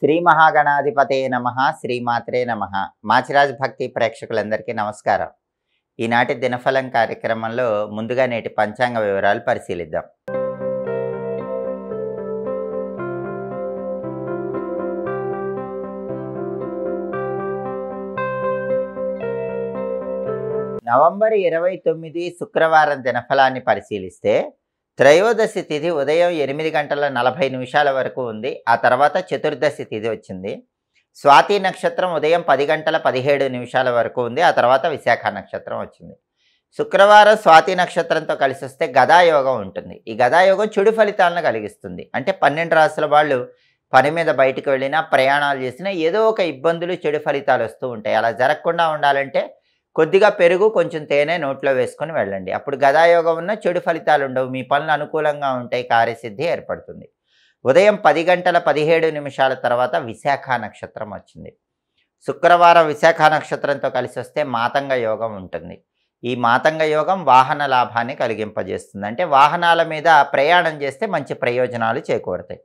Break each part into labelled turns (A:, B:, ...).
A: శ్రీ మహాగణాధిపతే నమః శ్రీమాత్రే నమః మాచిరాజ్ భక్తి ప్రేక్షకులందరికీ నమస్కారం. ఈనాటి దినఫలం కార్యక్రమంలో ముందుగా నేటి పంచాంగ వివరాలు పరిశీలిద్దాం. నవంబర్ 29 శుక్రవారం దినఫలాన్ని పరిశీలిస్తే త్రయోదశి తిథి ఉదయం 8 గంటల 40 నిమిషాల వరకు ఉంది. ఆ తర్వాత చతుర్దశి తిథి వచ్చింది. స్వాతి నక్షత్రం ఉదయం 10 గంటల 17 నిమిషాల వరకు ఉంది. ఆ తర్వాత విశాఖ నక్షత్రం వచ్చింది. శుక్రవారం స్వాతి నక్షత్రంతో కలిసి వస్తే గదాయోగం ఉంటుంది. ఈ గదాయోగం చెడు ఫలితాలను కలిగిస్తుంది. అంటే 12 రాశుల వాళ్ళు పని మీద బయటకు వెళ్ళినా, ప్రయాణాలు చేసినా ఏదో ఒక ఇబ్బందులు, చెడు ఫలితాలు వస్తూ ఉంటాయి. అలా జరగకుండా ఉండాలంటే కొద్దిగా పెరుగు, కొంచెం తేనె నోట్లో వేసుకొని వెళ్ళండి. అప్పుడు గదాయోగం ఉన్న చెడు ఫలితాలు ఉండవు. మీ పనులు అనుకూలంగా ఉంటాయి. కార్యసిద్ధి ఏర్పడుతుంది. ఉదయం 10 గంటల 17 నిమిషాల తర్వాత విశాఖ నక్షత్రం వచ్చింది. శుక్రవారం విశాఖ నక్షత్రంతో కలిసి వస్తే మాతంగ యోగం ఉంటుంది. ఈ మాతంగ యోగం వాహన లాభాన్ని కలిగింపజేస్తుంది. అంటే వాహనాల మీద ప్రయాణం చేస్తే మంచి ప్రయోజనాలు చేకూరుతాయి.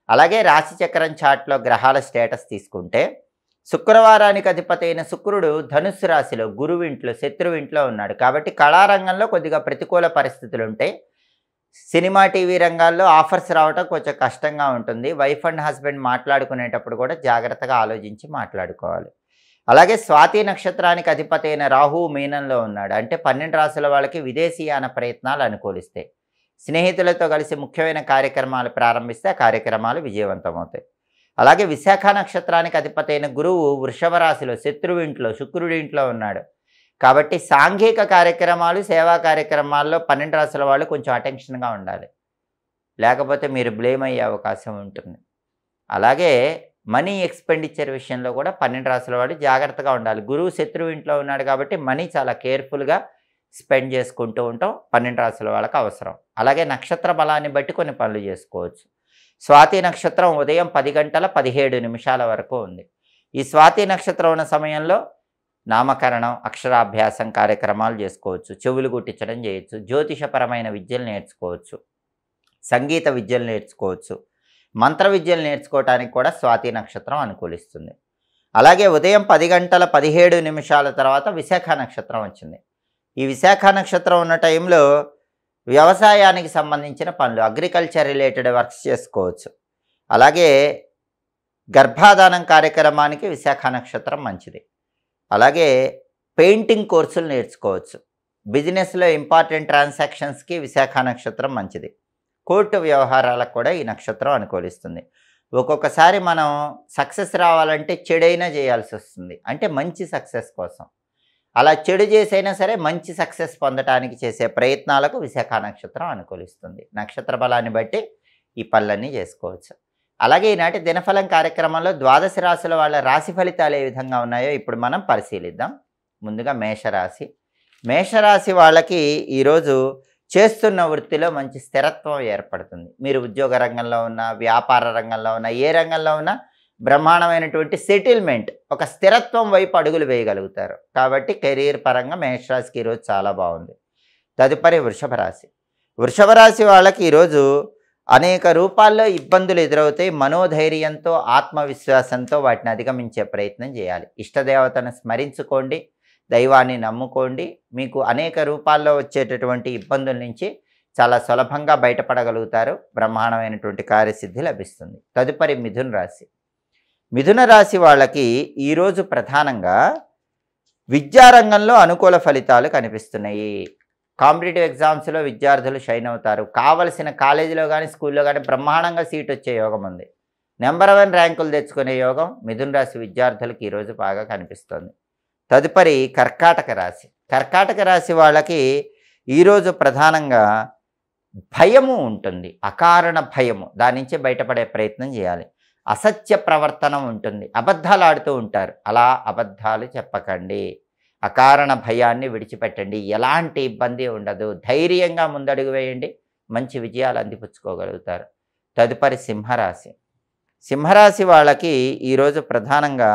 A: అలాగే రాశిచక్రం చార్ట్లో గ్రహాల స్టేటస్ తీసుకుంటే శుక్రవారానికి అధిపతి అయిన శుక్రుడు ధనుస్సు రాశిలో గురువింట్లో, శత్రువింట్లో ఉన్నాడు. కాబట్టి కళారంగంలో కొద్దిగా ప్రతికూల పరిస్థితులు ఉంటాయి. సినిమా, టీవీ రంగాల్లో ఆఫర్స్ రావటం కొంచెం కష్టంగా ఉంటుంది. వైఫ్ అండ్ హస్బెండ్ మాట్లాడుకునేటప్పుడు కూడా జాగ్రత్తగా ఆలోచించి మాట్లాడుకోవాలి. అలాగే స్వాతి నక్షత్రానికి అధిపతి అయిన రాహు మీనంలో ఉన్నాడు. అంటే 12 రాశుల వాళ్ళకి విదేశీయాన ప్రయత్నాలు అనుకూలిస్తాయి. స్నేహితులతో కలిసి ముఖ్యమైన కార్యక్రమాలు ప్రారంభిస్తే ఆ కార్యక్రమాలు విజయవంతమవుతాయి. అలాగే విశాఖ నక్షత్రానికి అధిపతి అయిన గురువు వృషభ రాశిలో శత్రువింట్లో, శుక్రుడింట్లో ఉన్నాడు. కాబట్టి సాంఘిక కార్యక్రమాలు, సేవా కార్యక్రమాల్లో 12 రాశుల వాళ్ళు కొంచెం అటెన్షన్గా ఉండాలి. లేకపోతే మీరు బ్లేమ్ అయ్యే అవకాశం ఉంటుంది. అలాగే మనీ ఎక్స్పెండిచర్ విషయంలో కూడా 12 రాశుల వాడు జాగ్రత్తగా ఉండాలి. గురువు శత్రువింట్లో ఉన్నాడు కాబట్టి మనీ చాలా కేర్ఫుల్గా స్పెండ్ చేసుకుంటూ ఉంటాం. 12 రాశుల వాళ్ళకి అవసరం. అలాగే నక్షత్ర బలాన్ని బట్టి కొన్ని పనులు చేసుకోవచ్చు. స్వాతి నక్షత్రం ఉదయం 10 గంటల 17 నిమిషాల వరకు ఉంది. ఈ స్వాతి నక్షత్రం ఉన్న సమయంలో నామకరణం, అక్షరాభ్యాసం కార్యక్రమాలు చేసుకోవచ్చు. చెవులు గుట్టించడం చేయొచ్చు. జ్యోతిషపరమైన విద్యలు నేర్చుకోవచ్చు. సంగీత విద్యలు నేర్చుకోవచ్చు. మంత్ర విద్యలు నేర్చుకోవటానికి కూడా స్వాతి నక్షత్రం అనుకూలిస్తుంది. అలాగే ఉదయం 10 గంటల 17 నిమిషాల తర్వాత విశాఖ నక్షత్రం వచ్చింది. ఈ విశాఖ నక్షత్రం ఉన్న టైంలో వ్యవసాయానికి సంబంధించిన పనులు, అగ్రికల్చర్ రిలేటెడ్ వర్క్స్ చేసుకోవచ్చు. అలాగే గర్భాధానం కార్యక్రమానికి విశాఖ నక్షత్రం మంచిది. అలాగే పెయింటింగ్ కోర్సులు నేర్చుకోవచ్చు. బిజినెస్లో ఇంపార్టెంట్ ట్రాన్సాక్షన్స్కి విశాఖ నక్షత్రం మంచిది. కోర్టు వ్యవహారాలకు కూడా ఈ నక్షత్రం అనుకూలిస్తుంది. ఒక్కొక్కసారి మనం సక్సెస్ రావాలంటే చెడైనా చేయాల్సి వస్తుంది. అంటే మంచి సక్సెస్ కోసం. అలా చెడు చేసైనా సరే మంచి సక్సెస్ పొందడానికి చేసే ప్రయత్నాలకు విశాఖ నక్షత్రం అనుకూలిస్తుంది. నక్షత్ర బలాన్ని బట్టి ఈ పనులన్నీ చేసుకోవచ్చు. అలాగే ఈనాటి దినఫలం కార్యక్రమంలో ద్వాదశ రాశుల వాళ్ళ రాశి ఫలితాలు ఏ విధంగా ఉన్నాయో ఇప్పుడు మనం పరిశీలిద్దాం. ముందుగా మేషరాశి. మేషరాశి వాళ్ళకి ఈరోజు చేస్తున్న వృత్తిలో మంచి స్థిరత్వం ఏర్పడుతుంది. మీరు ఉద్యోగ రంగంలో ఉన్న, వ్యాపార రంగంలో ఉన్న, ఏ రంగంలో ఉన్నా బ్రహ్మాండమైనటువంటి సెటిల్మెంట్, ఒక స్థిరత్వం వైపు అడుగులు వేయగలుగుతారు. కాబట్టి కెరీర్ పరంగా మేషరాశికి ఈరోజు చాలా బాగుంది. తదుపరి వృషభ రాశి. వృషభ రాశి వాళ్ళకి ఈరోజు అనేక రూపాల్లో ఇబ్బందులు ఎదురవుతాయి. మనోధైర్యంతో, ఆత్మవిశ్వాసంతో వాటిని అధిగమించే ప్రయత్నం చేయాలి. ఇష్టదేవతను స్మరించుకోండి, దైవాన్ని నమ్ముకోండి. మీకు అనేక రూపాల్లో వచ్చేటటువంటి ఇబ్బందుల నుంచి చాలా సులభంగా బయటపడగలుగుతారు. బ్రహ్మాండమైనటువంటి కార్యసిద్ధి లభిస్తుంది. తదుపరి మిథున రాశి. మిథున రాశి వాళ్ళకి ఈరోజు ప్రధానంగా విద్యారంగంలో అనుకూల ఫలితాలు కనిపిస్తున్నాయి. కాంపిటేటివ్ ఎగ్జామ్స్లో విద్యార్థులు షైన్ అవుతారు. కావలసిన కాలేజీలో కానీ, స్కూల్లో కానీ బ్రహ్మాండంగా సీట్ వచ్చే యోగం ఉంది. నెంబర్ 1 ర్యాంకులు తెచ్చుకునే యోగం మిథున రాశి విద్యార్థులకు ఈరోజు బాగా కనిపిస్తుంది. తదుపరి కర్కాటక రాశి. కర్కాటక రాశి వాళ్ళకి ఈరోజు ప్రధానంగా భయము ఉంటుంది. అకారణ భయము. దాని నుంచి బయటపడే ప్రయత్నం చేయాలి. అసత్య ప్రవర్తన ఉంటుంది. అబద్ధాలు ఆడుతూ ఉంటారు. అలా అబద్ధాలు చెప్పకండి. అకారణ భయాన్ని విడిచిపెట్టండి. ఎలాంటి ఇబ్బంది ఉండదు. ధైర్యంగా ముందడుగు వేయండి. మంచి విజయాలు అందిపుచ్చుకోగలుగుతారు. తదుపరి సింహరాశి. సింహరాశి వాళ్ళకి ఈరోజు ప్రధానంగా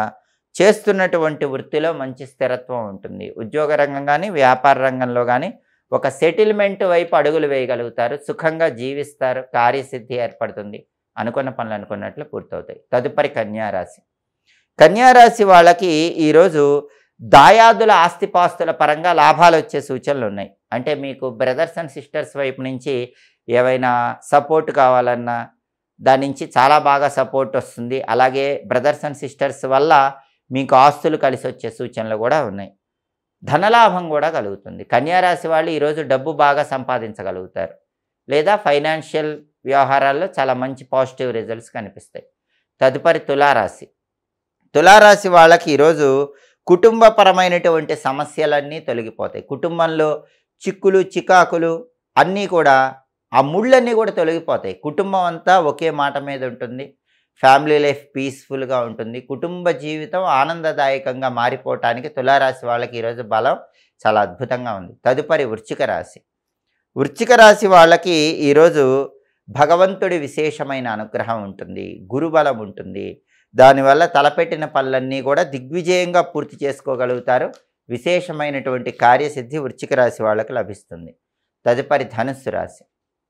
A: చేస్తున్నటువంటి వృత్తిలో మంచి స్థిరత్వం ఉంటుంది. ఉద్యోగ రంగం కానీ, వ్యాపార రంగంలో కానీ ఒక సెటిల్మెంట్ వైపు అడుగులు వేయగలుగుతారు. సుఖంగా జీవిస్తారు. కార్యసిద్ధి ఏర్పడుతుంది. అనుకున్న పనులు అనుకున్నట్లు పూర్తవుతాయి. తదుపరి కన్యారాశి. కన్యారాశి వాళ్ళకి ఈరోజు దాయాదుల ఆస్తిపాస్తుల పరంగా లాభాలు వచ్చే సూచనలు ఉన్నాయి. అంటే మీకు బ్రదర్స్ అండ్ సిస్టర్స్ వైపు నుంచి ఏవైనా సపోర్ట్ కావాలన్నా దాని నుంచి చాలా బాగా సపోర్ట్ వస్తుంది. అలాగే బ్రదర్స్ అండ్ సిస్టర్స్ వల్ల మీకు ఆస్తులు కలిసి వచ్చే సూచనలు కూడా ఉన్నాయి. ధనలాభం కూడా కలుగుతుంది. కన్యారాశి వాళ్ళు ఈరోజు డబ్బు బాగా సంపాదించగలుగుతారు, లేదా ఫైనాన్షియల్ వ్యవహారాల్లో చాలా మంచి పాజిటివ్ రిజల్ట్స్ కనిపిస్తాయి. తదుపరి తులారాశి. తులారాశి వాళ్ళకి ఈరోజు కుటుంబపరమైనటువంటి సమస్యలన్నీ తొలగిపోతాయి. కుటుంబంలో చిక్కులు చికాకులు అన్నీ కూడా, ఆ ముళ్ళన్నీ కూడా తొలగిపోతాయి. కుటుంబం అంతా ఒకే మాట మీద ఉంటుంది. ఫ్యామిలీ లైఫ్ పీస్ఫుల్గా ఉంటుంది. కుటుంబ జీవితం ఆనందదాయకంగా మారిపోవటానికి తులారాశి వాళ్ళకి ఈరోజు బలం చాలా అద్భుతంగా ఉంది. తదుపరి వృశ్చిక రాశి. వృశ్చిక రాశి వాళ్ళకి ఈరోజు భగవంతుడి విశేషమైన అనుగ్రహం ఉంటుంది, గురుబలం ఉంటుంది. దానివల్ల తలపెట్టిన పనులన్నీ కూడా దిగ్విజయంగా పూర్తి చేసుకోగలుగుతారు. విశేషమైనటువంటి కార్యసిద్ధి వృశ్చిక రాశి వాళ్ళకి లభిస్తుంది. తదుపరి ధనుస్సు రాశి.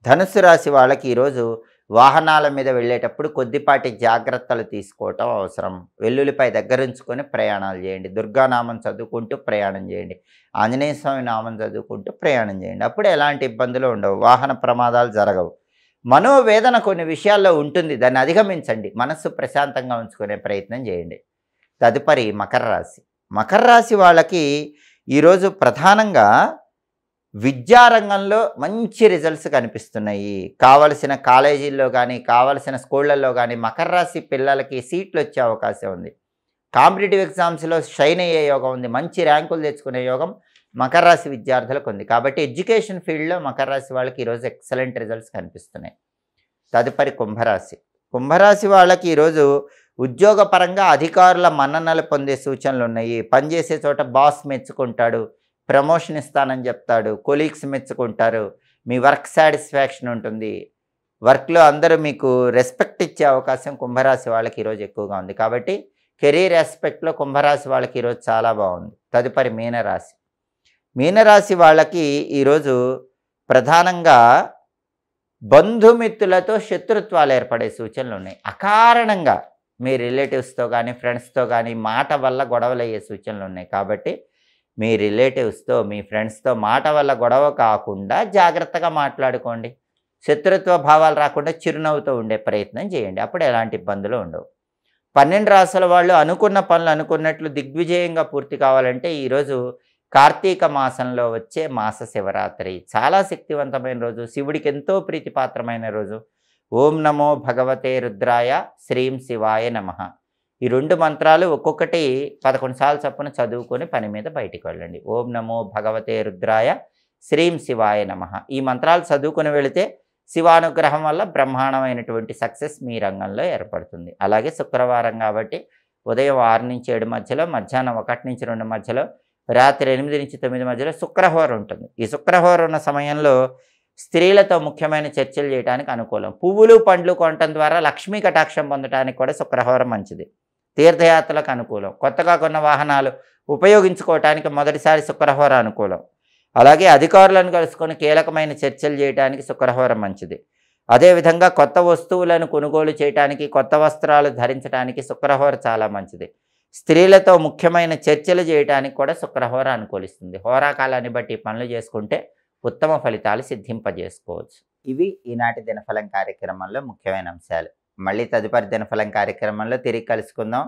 A: ధనుస్సు రాశి వాళ్ళకి ఈరోజు వాహనాల మీద వెళ్ళేటప్పుడు కొద్దిపాటి జాగ్రత్తలు తీసుకోవటం అవసరం. వెల్లుల్లిపై దగ్గరుంచుకొని ప్రయాణాలు చేయండి. దుర్గానామం చదువుకుంటూ ప్రయాణం చేయండి. ఆంజనేయ స్వామి నామం చదువుకుంటూ ప్రయాణం చేయండి. అప్పుడు ఎలాంటి ఇబ్బందులు ఉండవు, వాహన ప్రమాదాలు జరగవు. మనోవేదన కొన్ని విషయాల్లో ఉంటుంది, దాన్ని అధిగమించండి. మనస్సు ప్రశాంతంగా ఉంచుకునే ప్రయత్నం చేయండి. తదుపరి మకర రాశి. మకర రాశి వాళ్ళకి ఈరోజు ప్రధానంగా విద్యారంగంలో మంచి రిజల్ట్స్ కనిపిస్తున్నాయి. కావలసిన కాలేజీల్లో కానీ కావలసిన స్కూళ్ళల్లో కానీ మకర రాశి పిల్లలకి సీట్లు వచ్చే అవకాశం ఉంది. కాంపిటేటివ్ ఎగ్జామ్స్లో షైన్ అయ్యే యోగం ఉంది. మంచి ర్యాంకులు తెచ్చుకునే యోగం మకర రాశి విద్యార్థులకు ఉంది. కాబట్టి ఎడ్యుకేషన్ ఫీల్డ్లో మకర రాశి వాళ్ళకి ఈరోజు ఎక్సలెంట్ రిజల్ట్స్ కనిపిస్తున్నాయి. తదుపరి కుంభరాశి. కుంభరాశి వాళ్ళకి ఈరోజు ఉద్యోగపరంగా అధికారుల మన్ననలు పొందే సూచనలు ఉన్నాయి. పనిచేసే చోట బాస్ మెచ్చుకుంటాడు, ప్రమోషన్ ఇస్తానని చెప్తాడు, కొలీగ్స్ మెచ్చుకుంటారు, మీ వర్క్ సాటిస్ఫాక్షన్ ఉంటుంది. వర్క్లో అందరూ మీకు రెస్పెక్ట్ ఇచ్చే అవకాశం కుంభరాశి వాళ్ళకి ఈరోజు ఎక్కువగా ఉంది. కాబట్టి కెరీర్ ఆస్పెక్ట్లో కుంభరాశి వాళ్ళకి ఈరోజు చాలా బాగుంది. తదుపరి మీనరాశి. మీనరాశి వాళ్ళకి ఈరోజు ప్రధానంగా బంధుమిత్రులతో శత్రుత్వాలు ఏర్పడే సూచనలు ఉన్నాయి. అకారణంగా మీ రిలేటివ్స్తో కానీ ఫ్రెండ్స్తో కానీ మాట వల్ల గొడవలు అయ్యే సూచనలు ఉన్నాయి. కాబట్టి మీ రిలేటివ్స్తో మీ ఫ్రెండ్స్తో మాట వల్ల గొడవ కాకుండా జాగ్రత్తగా మాట్లాడుకోండి. శత్రుత్వ భావాలు రాకుండా చిరునవ్వుతో ఉండే ప్రయత్నం చేయండి. అప్పుడు ఎలాంటి ఇబ్బందులు ఉండవు. 12 రాసుల వాళ్ళు అనుకున్న పనులు అనుకున్నట్లు దిగ్విజయంగా పూర్తి కావాలంటే ఈరోజు కార్తీక మాసంలో వచ్చే మాస శివరాత్రి చాలా శక్తివంతమైన రోజు, శివుడికి ఎంతో ప్రీతిపాత్రమైన రోజు. ఓం నమో భగవతే రుద్రాయ శ్రీం శివాయ నమః. ఈ 2 మంత్రాలు ఒక్కొక్కటి 11 సార్లు చొప్పున చదువుకొని పని మీద బయటికి వెళ్ళండి. ఓం నమో భగవతే రుద్రాయ శ్రీం శివాయ నమః. ఈ మంత్రాలు చదువుకొని వెళితే శివానుగ్రహం వల్ల బ్రహ్మాండమైనటువంటి సక్సెస్ మీ రంగంలో ఏర్పడుతుంది. అలాగే శుక్రవారం కాబట్టి ఉదయం 6 నుంచి 7 మధ్యలో, మధ్యాహ్నం 1 నుంచి 2 మధ్యలో, రాత్రి 8 నుంచి 9 మధ్యలో శుక్రహోర ఉంటుంది. ఈ శుక్రహోర ఉన్న సమయంలో స్త్రీలతో ముఖ్యమైన చర్చలు చేయడానికి అనుకూలం. పువ్వులు పండ్లు కొనటం ద్వారా లక్ష్మీ కటాక్షం పొందడానికి కూడా శుక్రహోర మంచిది. తీర్థయాత్రలకు అనుకూలం. కొత్తగా కొన్న వాహనాలు ఉపయోగించుకోవటానికి మొదటిసారి శుక్రహోర అనుకూలం. అలాగే అధికారులను కలుసుకొని కీలకమైన చర్చలు చేయడానికి శుక్రహోర మంచిది. అదేవిధంగా కొత్త వస్తువులను కొనుగోలు చేయడానికి, కొత్త వస్త్రాలు ధరించడానికి శుక్రహోర చాలా మంచిది. స్త్రీలతో ముఖ్యమైన చర్చలు చేయడానికి కూడా శుక్రహోర అనుకూలిస్తుంది. హోరాకాలాన్ని బట్టి పనులు చేసుకుంటే ఉత్తమ ఫలితాలు సిద్ధింపజేసుకోవచ్చు. ఇవి ఈనాటి దినఫలం కార్యక్రమంలో ముఖ్యమైన అంశాలు. మళ్ళీ తదుపరి దినఫలం కార్యక్రమంలో తిరిగి కలుసుకుందాం.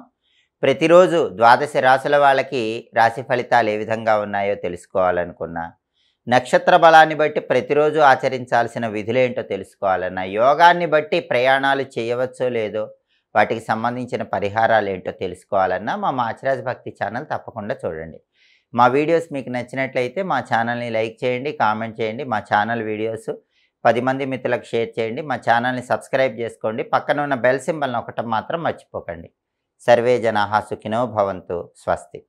A: ప్రతిరోజు 12 రాశుల వాళ్ళకి రాశి ఫలితాలు ఏ విధంగా ఉన్నాయో తెలుసుకోవాలనుకున్నా, నక్షత్ర బలాన్ని బట్టి ప్రతిరోజు ఆచరించాల్సిన విధులేంటో తెలుసుకోవాలన్నా, యోగాన్ని బట్టి ప్రయాణాలు చేయవచ్చో లేదో వాటికి సంబంధించిన పరిహారాలు ఏంటో తెలుసుకోవాలన్నా మా మాచిరాజ్ భక్తి ఛానల్ తప్పకుండా చూడండి. మా వీడియోస్ మీకు నచ్చినట్లయితే మా ఛానల్ని లైక్ చేయండి, కామెంట్ చేయండి. మా ఛానల్ వీడియోస్ 10 మంది మిత్రులకు షేర్ చేయండి. మా ఛానల్ని సబ్స్క్రైబ్ చేసుకోండి. పక్కన ఉన్న బెల్ సింబల్ని నొక్కటం మాత్రం మర్చిపోకండి. సర్వే జనాః సుఖినో భవంతు. స్వస్తి.